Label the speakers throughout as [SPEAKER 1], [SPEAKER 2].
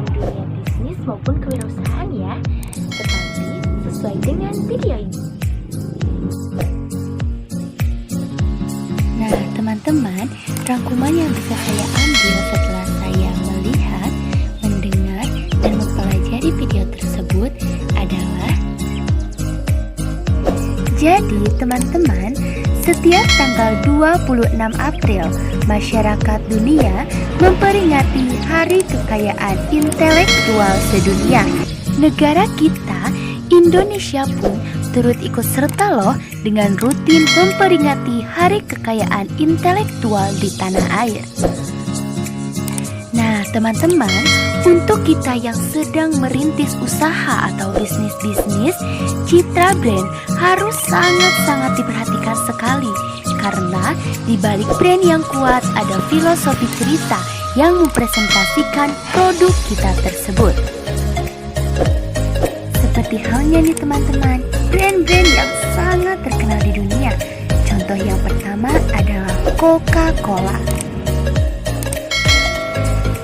[SPEAKER 1] dalam dunia bisnis maupun kewirausahaan ya. Tetapi sesuai dengan video ini.
[SPEAKER 2] Nah, teman-teman, rangkuman yang bisa saya ambil setelah saya melihat, mendengar, dan mempelajari video tersebut adalah: jadi, teman-teman, setiap tanggal 26 April, masyarakat dunia memperingati Hari Kekayaan Intelektual Sedunia. Negara kita, Indonesia pun turut ikut serta loh dengan rutin memperingati Hari Kekayaan Intelektual di tanah air. Nah, teman-teman, untuk kita yang sedang merintis usaha atau bisnis-bisnis, citra brand harus sangat-sangat diperhatikan sekali. Karena di balik brand yang kuat ada filosofi cerita yang mempresentasikan produk kita tersebut. Seperti halnya nih teman-teman, brand-brand yang sangat terkenal di dunia. Contoh yang pertama adalah Coca-Cola.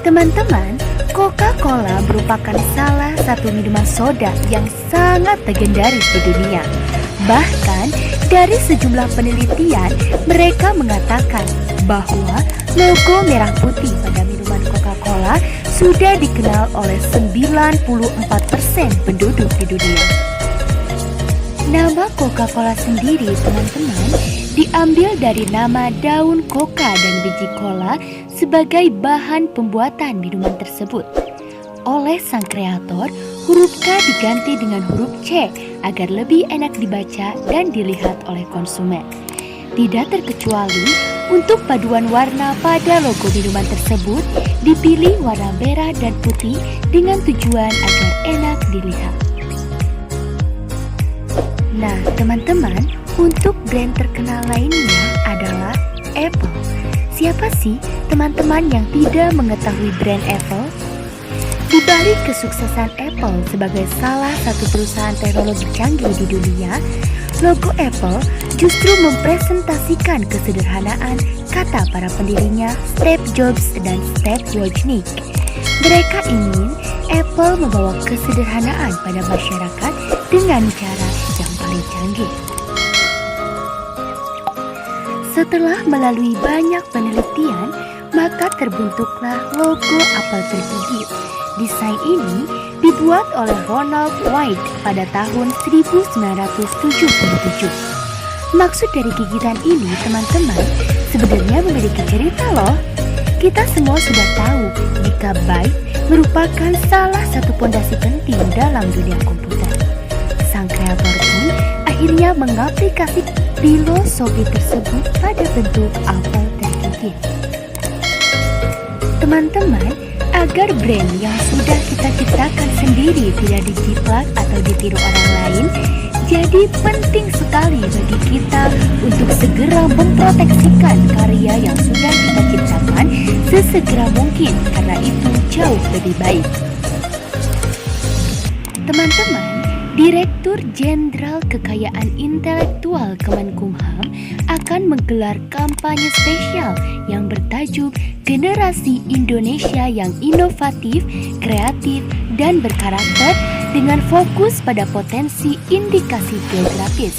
[SPEAKER 2] Teman-teman, Coca-Cola merupakan salah satu minuman soda yang sangat legendaris di dunia. Bahkan, dari sejumlah penelitian, mereka mengatakan bahwa logo merah putih pada minuman Coca-Cola sudah dikenal oleh 94% penduduk di dunia. Nama Coca-Cola sendiri, teman-teman, diambil dari nama daun coca dan biji cola sebagai bahan pembuatan minuman tersebut. Oleh sang kreator, huruf K diganti dengan huruf C agar lebih enak dibaca dan dilihat oleh konsumen. Tidak terkecuali, untuk paduan warna pada logo minuman tersebut dipilih warna merah dan putih dengan tujuan agar enak dilihat. Nah, teman-teman, untuk brand terkenal lainnya adalah Apple. Siapa sih teman-teman yang tidak mengetahui brand Apple? Di balik kesuksesan Apple sebagai salah satu perusahaan teknologi canggih di dunia, logo Apple justru mempresentasikan kesederhanaan kata para pendirinya Steve Jobs dan Steve Wozniak. Mereka ingin Apple membawa kesederhanaan pada masyarakat dengan cara yang paling canggih. Setelah melalui banyak penelitian, maka terbentuklah logo apel tergigit. Desain ini dibuat oleh Ronald White pada tahun 1977. Maksud dari gigitan ini, teman-teman, sebenarnya memiliki cerita loh. Kita semua sudah tahu jika byte merupakan salah satu fondasi penting dalam dunia komputer. Sang kreator pun akhirnya mengaplikasi filosofi tersebut pada bentuk apel tergigit. Teman-teman, agar brand yang sudah kita ciptakan sendiri tidak dijiplak atau ditiru orang lain, jadi penting sekali bagi kita untuk segera memproteksikan karya yang sudah kita ciptakan sesegera mungkin, karena itu jauh lebih baik. Teman-teman, Direktur Jenderal Kekayaan Intelektual Kemenkumham akan menggelar kampanye spesial yang bertajuk Generasi Indonesia yang Inovatif, Kreatif, dan Berkarakter dengan fokus pada potensi indikasi geografis.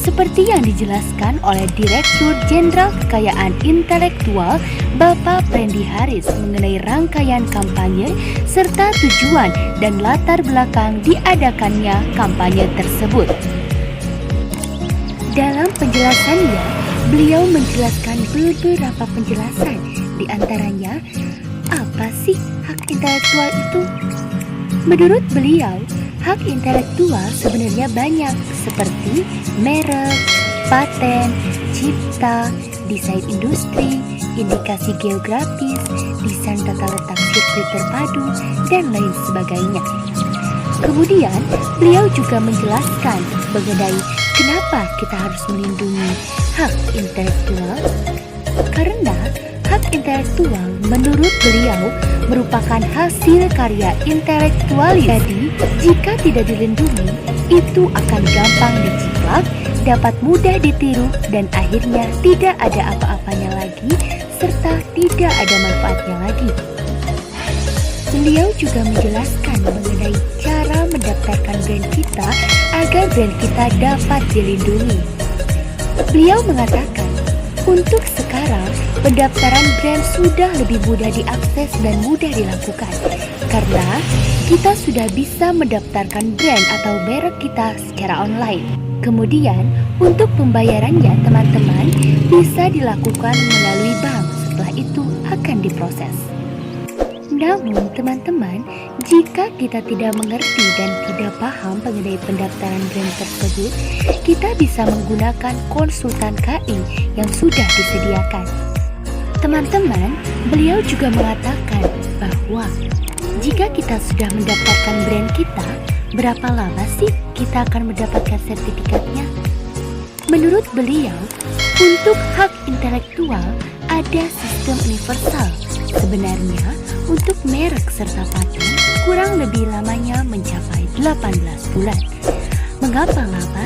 [SPEAKER 2] Seperti yang dijelaskan oleh Direktur Jenderal Kekayaan Intelektual Bapak Prendy Haris mengenai rangkaian kampanye serta tujuan dan latar belakang diadakannya kampanye tersebut. Dalam penjelasannya, beliau menjelaskan beberapa penjelasan, di antaranya, apa sih hak intelektual itu? Menurut beliau, hak intelektual sebenarnya banyak, seperti merek, paten, cipta, desain industri, indikasi geografis, desain tata letak sirkuit terpadu, dan lain sebagainya. Kemudian, beliau juga menjelaskan mengenai kenapa kita harus melindungi hak intelektual. Karena hak intelektual menurut beliau merupakan hasil karya intelektual. Jadi, jika tidak dilindungi, itu akan gampang dijiplak, dapat mudah ditiru, dan akhirnya tidak ada apa-apanya lagi, serta tidak ada manfaatnya lagi. beliau juga menjelaskan mengenai cara mendaftarkan brand kita agar brand kita dapat dilindungi. Beliau mengatakan, untuk sekarang, pendaftaran brand sudah lebih mudah diakses dan mudah dilakukan karena kita sudah bisa mendaftarkan brand atau merek kita secara online. Kemudian, untuk pembayarannya teman-teman bisa dilakukan melalui bank, setelah itu akan diproses. Namun teman-teman, jika kita tidak mengerti dan tidak paham mengenai pendaftaran brand tersebut, kita bisa menggunakan konsultan KI yang sudah disediakan. Teman-teman, beliau juga mengatakan bahwa jika kita sudah mendaftarkan brand kita, berapa lama sih kita akan mendapatkan sertifikatnya? Menurut beliau, untuk hak intelektual ada sistem universal. Sebenarnya, untuk merek serta paten kurang lebih lamanya mencapai 18 bulan. Mengapa lama?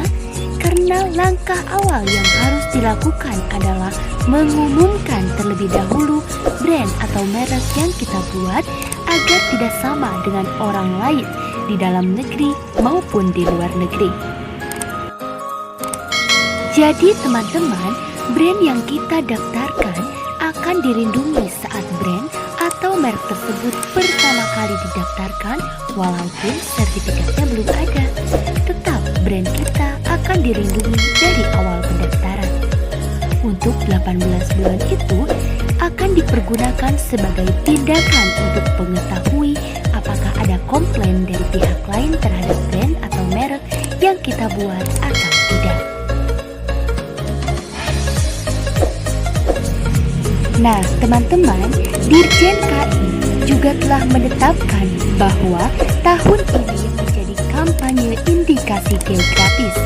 [SPEAKER 2] Karena langkah awal yang harus dilakukan adalah mengumumkan terlebih dahulu brand atau merek yang kita buat agar tidak sama dengan orang lain di dalam negeri maupun di luar negeri. Jadi teman-teman, brand yang kita daftarkan akan dilindungi saat brand atau merek tersebut pertama kali didaftarkan walaupun sertifikatnya belum ada. Tetap brand kita akan dilindungi dari awal pendaftaran. Untuk 18 bulan itu akan dipergunakan sebagai tindakan untuk mengetahui apakah ada komplain dari pihak lain terhadap brand atau merek yang kita buat atau tidak. Nah, teman-teman, Dirjen KI juga telah menetapkan bahwa tahun ini menjadi kampanye indikasi geografis.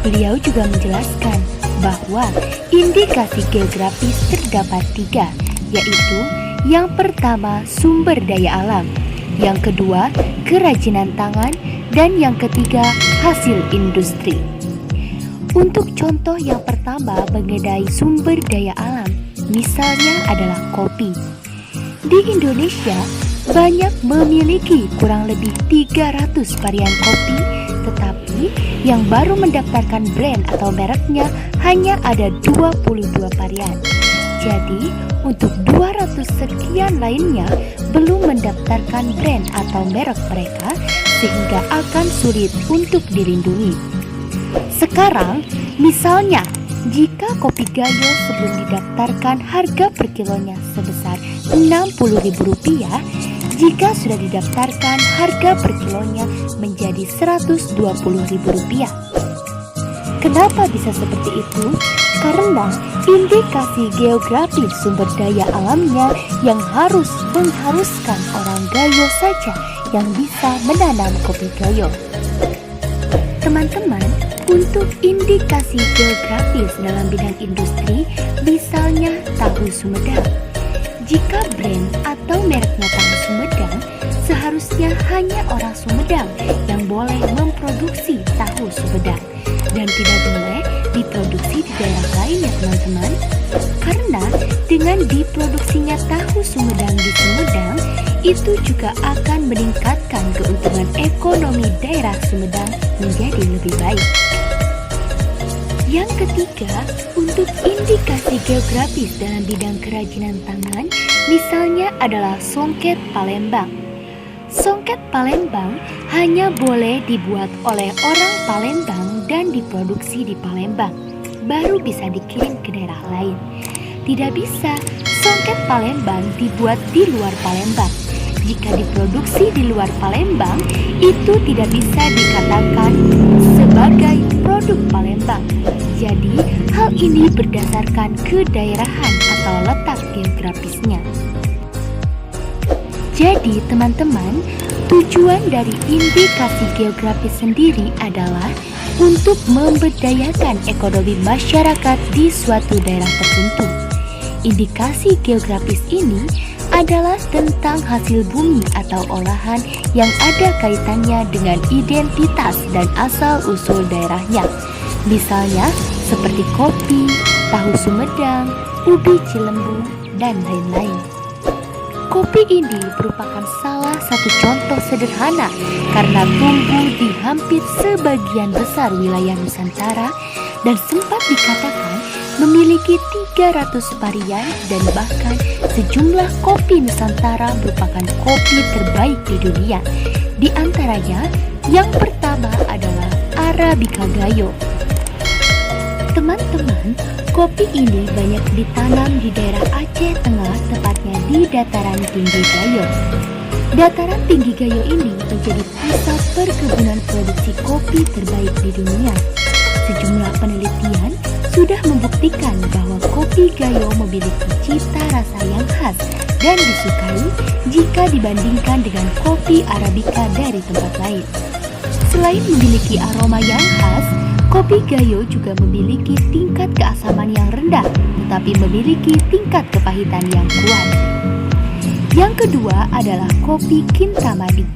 [SPEAKER 2] Beliau juga menjelaskan bahwa indikasi geografis terdapat 3, yaitu yang pertama sumber daya alam, yang kedua kerajinan tangan, dan yang ketiga hasil industri. Untuk contoh yang pertama mengenai sumber daya alam, misalnya adalah kopi. Di Indonesia, banyak memiliki kurang lebih 300 varian kopi, tetapi yang baru mendaftarkan brand atau mereknya hanya ada 22 varian. Jadi, untuk 200 sekian lainnya belum mendaftarkan brand atau merek mereka, sehingga akan sulit untuk dilindungi. Sekarang, misalnya, jika kopi Gayo sebelum didaftarkan harga per kilonya sebesar Rp60.000, jika sudah didaftarkan harga per kilonya menjadi Rp120.000. Kenapa bisa seperti itu? Karena indikasi geografis sumber daya alamnya yang mengharuskan orang Gayo saja yang bisa menanam kopi Gayo. Teman-teman, untuk indikasi geografis dalam bidang industri, misalnya tahu Sumedang. Jika brand atau mereknya tahu Sumedang, seharusnya hanya orang Sumedang yang boleh memproduksi tahu Sumedang dan tidak boleh diproduksi di daerah lain ya teman-teman. Karena dengan diproduksinya tahu Sumedang di Sumedang, itu juga akan meningkatkan keuntungan ekonomi daerah Sumedang menjadi lebih baik. Yang ketiga, untuk indikasi geografis dalam bidang kerajinan tangan, misalnya adalah songket Palembang. Songket Palembang hanya boleh dibuat oleh orang Palembang dan diproduksi di Palembang, baru bisa dikirim ke daerah lain. Tidak bisa songket Palembang dibuat di luar Palembang. Jika diproduksi di luar Palembang, itu tidak bisa dikatakan sebagai produk Palembang. Jadi, hal ini berdasarkan kedaerahan atau letak geografisnya. Jadi, teman-teman, tujuan dari indikasi geografis sendiri adalah untuk memberdayakan ekonomi masyarakat di suatu daerah tertentu. Indikasi geografis ini adalah tentang hasil bumi atau olahan yang ada kaitannya dengan identitas dan asal-usul daerahnya. Misalnya seperti kopi, tahu Sumedang, ubi Cilembu, dan lain-lain. Kopi ini merupakan salah satu contoh sederhana karena tumbuh di hampir sebagian besar wilayah Nusantara dan sempat dikatakan memiliki 300 varian dan bahkan sejumlah kopi Nusantara merupakan kopi terbaik di dunia. Di antaranya yang pertama adalah Arabica Gayo. Teman-teman, kopi ini banyak ditanam di daerah Aceh Tengah, tepatnya di dataran tinggi Gayo. Dataran tinggi Gayo ini menjadi pusat perkebunan produksi kopi terbaik di dunia. Sejumlah penelitian sudah membuktikan bahwa kopi Gayo memiliki cita rasa yang khas dan disukai jika dibandingkan dengan kopi Arabica dari tempat lain. Selain memiliki aroma yang khas, kopi Gayo juga memiliki tingkat keasaman yang rendah, tetapi memiliki tingkat kepahitan yang kuat. Yang kedua adalah kopi Kintamani.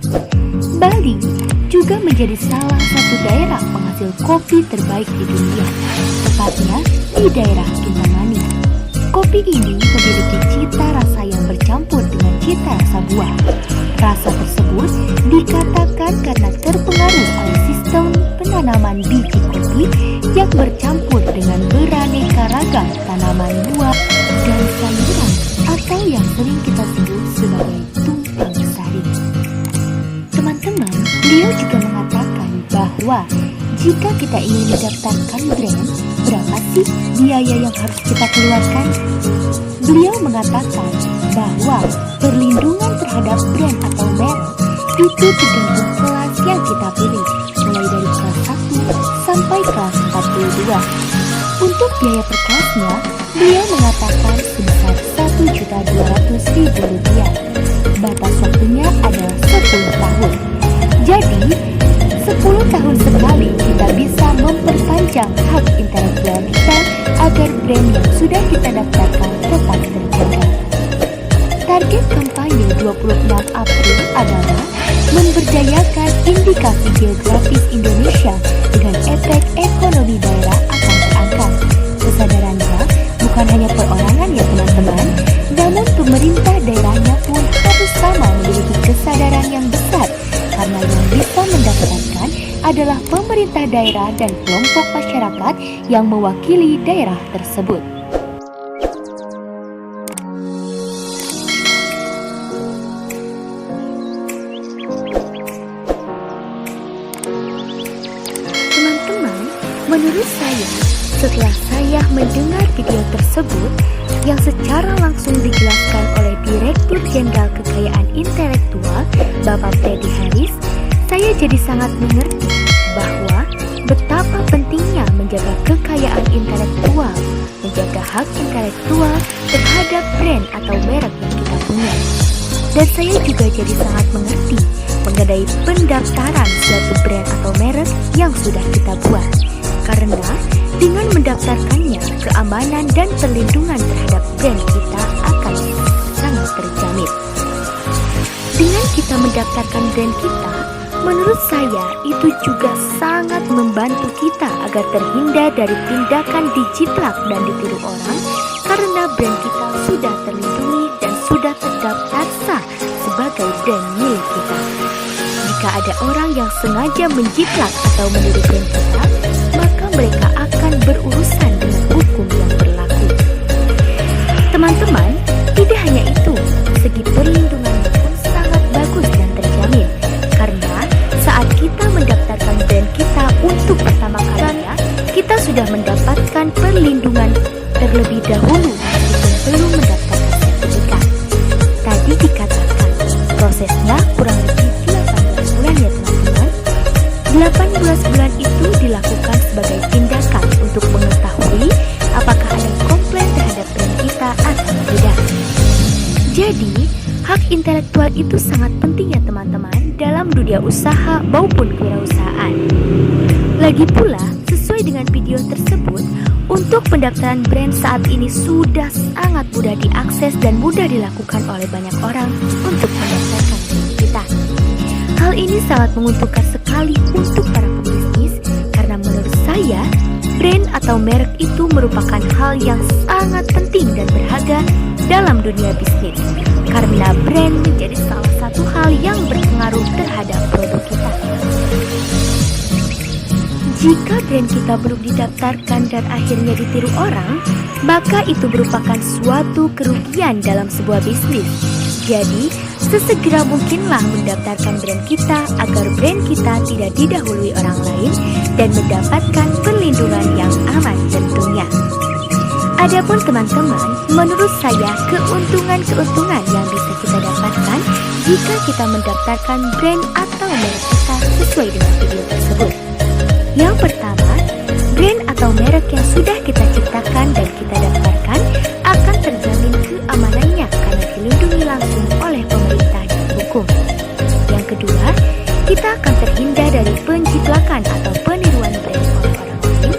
[SPEAKER 2] Bali juga menjadi salah satu daerah penghasil kopi terbaik di dunia, tepatnya di daerah Kintamani. Kopi ini memiliki cita rasa yang bercampur dengan cita rasa buah. Rasa tersebut dikatakan karena terpengaruh oleh sistem penanaman biji kopi yang bercampur dengan beraneka ragam tanaman buah dan sayuran atau yang sering kita sebut sebagai tumpang sari. Teman-teman, beliau juga mengatakan bahwa jika kita ingin mendaftarkan brand, berapa sih biaya yang harus kita keluarkan? Beliau mengatakan bahwa perlindungan terhadap brand atau merek itu tergantung kelas yang kita pilih, mulai dari kelas 1 sampai kelas 42. Untuk biaya per kelasnya, beliau mengatakan sebesar Rp1.200.000. Batas waktunya adalah 10 tahun. Jadi, 10 tahun sekali kita bisa memperpanjang hak intelektual kita agar brand yang sudah kita daftarkan tetap terjaga. Target kampanye 26 April adalah memberdayakan indikasi geografis Indonesia dengan efek ekonomi daerah akan terangkat. Kesadarannya bukan hanya perorangan ya teman-teman, namun pemerintah daerahnya pun harus sama memiliki kesadaran yang besar, karena yang bisa mendapatkan adalah pemerintah daerah dan kelompok masyarakat yang mewakili daerah tersebut. Teman-teman, menurut saya, setelah saya mendengar video tersebut yang secara langsung dijelaskan oleh Direktur Jenderal Kekayaan Intelektual Bapak Freddy Harris, saya jadi sangat mengerti bahwa betapa pentingnya menjaga kekayaan intelektual, menjaga hak intelektual terhadap brand atau merek yang kita punya. Dan saya juga jadi sangat mengerti mengenai pendaftaran suatu brand atau merek yang sudah kita buat. Karena dengan mendaftarkannya, keamanan dan perlindungan terhadap brand kita akan sangat terjamin. Dengan kita mendaftarkan brand kita, menurut saya itu juga sangat membantu kita agar terhindar dari tindakan dijiplak dan ditiru orang, karena brand kita sudah terlindungi dan sudah terdaftar sah sebagai brand milik kita. Jika ada orang yang sengaja menjiplak atau meniru brand kita, maka mereka akan berurusan dengan hukum yang berlaku. Teman-teman, tidak hanya itu, segi perlindungannya pun sangat bagus dan terjamin. Karena saat kita mendaftarkan brand kita untuk pertama kalinya, kita sudah mendapatkan perlindungan terlebih dahulu meskipun belum mendapatkan sertifikat. Tadi dikatakan prosesnya kurang lebih 18 bulan ya teman-teman. 18 bulan itu dilakukan sebagai tindakan untuk mengetahui apakah ada komplain terhadap brand kita atau tidak. Jadi, hak intelektual itu sangat penting ya teman-teman dalam dunia usaha maupun kewirausahaan. Lagi pula, sesuai dengan video tersebut, untuk pendaftaran brand saat ini sudah sangat mudah diakses dan mudah dilakukan oleh banyak orang untuk mendaftarkan brand kita. Hal ini sangat menguntungkan sekali untuk para pebisnis karena menurut saya, brand atau merek itu merupakan hal yang sangat penting dan berharga dalam dunia bisnis. karena brand menjadi salah satu hal yang berpengaruh terhadap produk kita. Jika brand kita belum didaftarkan dan akhirnya ditiru orang, maka itu merupakan suatu kerugian dalam sebuah bisnis. Jadi, sesegera mungkinlah mendaftarkan brand kita agar brand kita tidak didahului orang lain dan mendapatkan perlindungan yang aman tentunya. Adapun teman-teman, menurut saya keuntungan-keuntungan yang bisa kita dapatkan jika kita mendaftarkan brand atau merek kita sesuai dengan video tersebut. Yang pertama, brand atau merek yang sudah kita ciptakan dan kita daftarkan akan terjamin keamanannya karena dilindungi langsung oleh pemerintah dan hukum. Yang kedua, kita akan terhindar dari penjiplakan atau peniruan brand oleh orang lain.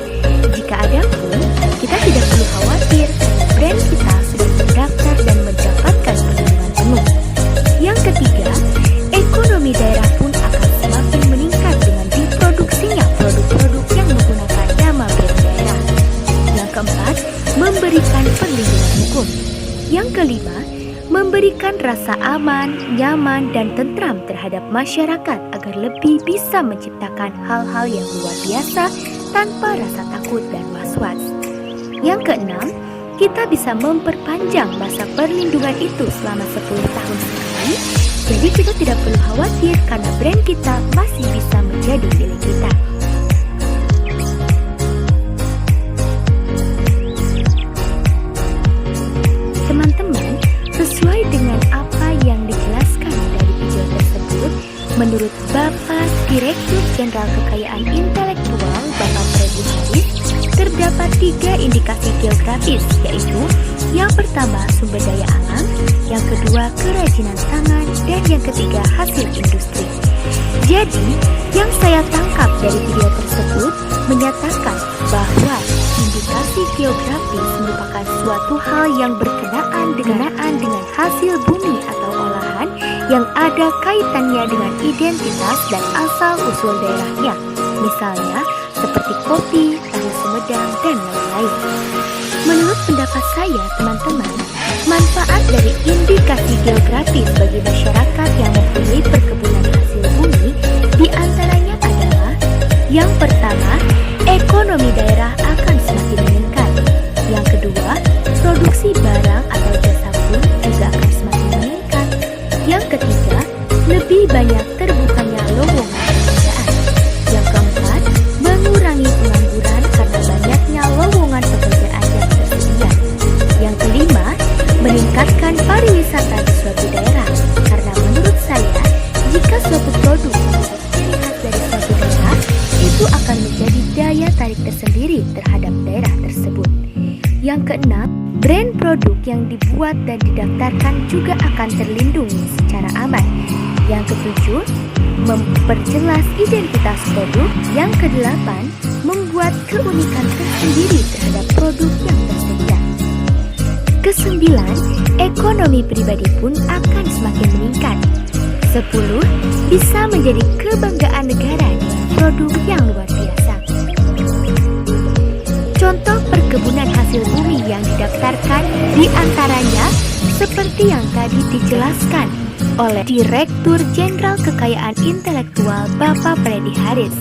[SPEAKER 2] Jika ada pun, kita tidak perlu khawatir karena brand kita sudah terdaftar dan mendapatkan perlindungan penuh. Yang ketiga, ekonomi daerah pun akan semakin meningkat dengan diproduksinya produk-produk yang menggunakan nama brand daerah. Yang keempat, memberikan perlindungan hukum. Yang kelima, memberikan rasa aman, nyaman, dan tentram terhadap masyarakat agar lebih bisa menciptakan hal-hal yang luar biasa tanpa rasa takut dan was-was. Yang keenam, kita bisa memperpanjang masa perlindungan itu selama 10 tahun sekali, jadi kita tidak perlu khawatir karena brand kita masih bisa menjadi milik kita. Teman-teman, sesuai dengan apa yang dijelaskan dari video tersebut, menurut Bapak Direktur Jenderal Kekayaan Intelektual Bapak Freddy Haris, terdapat 3 indikasi geografis, yaitu yang pertama sumber daya alam, yang kedua kerajinan tangan, dan yang ketiga hasil industri. Jadi, yang saya tangkap dari video tersebut menyatakan bahwa indikasi geografis merupakan suatu hal yang berkenaan dengan hasil bumi atau olahan yang ada kaitannya dengan identitas dan asal-usul daerahnya. Misalnya, seperti kopi, tahu Sumedang, dan lain-lain. Menurut pendapat saya, teman-teman, manfaat dari indikasi geografis bagi masyarakat yang mempunyai perkebunan hasil bumi diantaranya adalah: yang pertama, ekonomi daerah akan semakin meningkat. Yang kedua, produksi barang atau jasa pun juga akan semakin meningkat. Yang ketiga, lebih banyak terbukanya lowongan pekerjaan. Yang keempat, mengurangi pengangguran karena banyaknya lowongan pekerjaan yang tersedia. Yang kelima, meningkatkan pariwisata di suatu daerah. Karena menurut saya, jika suatu produk menjadi ciri khas dari suatu daerah, itu akan menjadi daya tarik tersendiri terhadap daerah tersebut. Yang keenam, brand produk yang dibuat dan didaftarkan juga akan terlindungi secara aman. Yang ketujuh, memperjelas identitas produk. Yang kedelapan, membuat keunikan tersendiri terhadap produk yang tersedia. Kesembilan, ekonomi pribadi pun akan semakin meningkat. 10, bisa menjadi kebanggaan negara dengan produk yang luar biasa. Contoh perkebunan hasil bumi yang didaftarkan diantaranya seperti yang tadi dijelaskan oleh Direktur Jenderal Kekayaan Intelektual Bapak Freddy Haris.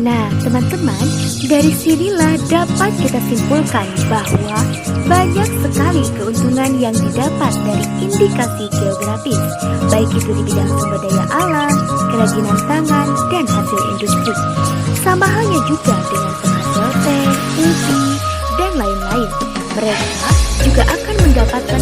[SPEAKER 2] Nah, teman-teman, dari sinilah dapat kita simpulkan bahwa banyak sekali keuntungan yang didapat dari indikasi geografis, baik itu di bidang sumber daya alam, kerajinan tangan, dan hasil industri. Sama halnya juga dengan penghasil teh, ubi, dan lain-lain. Mereka juga akan mendapatkan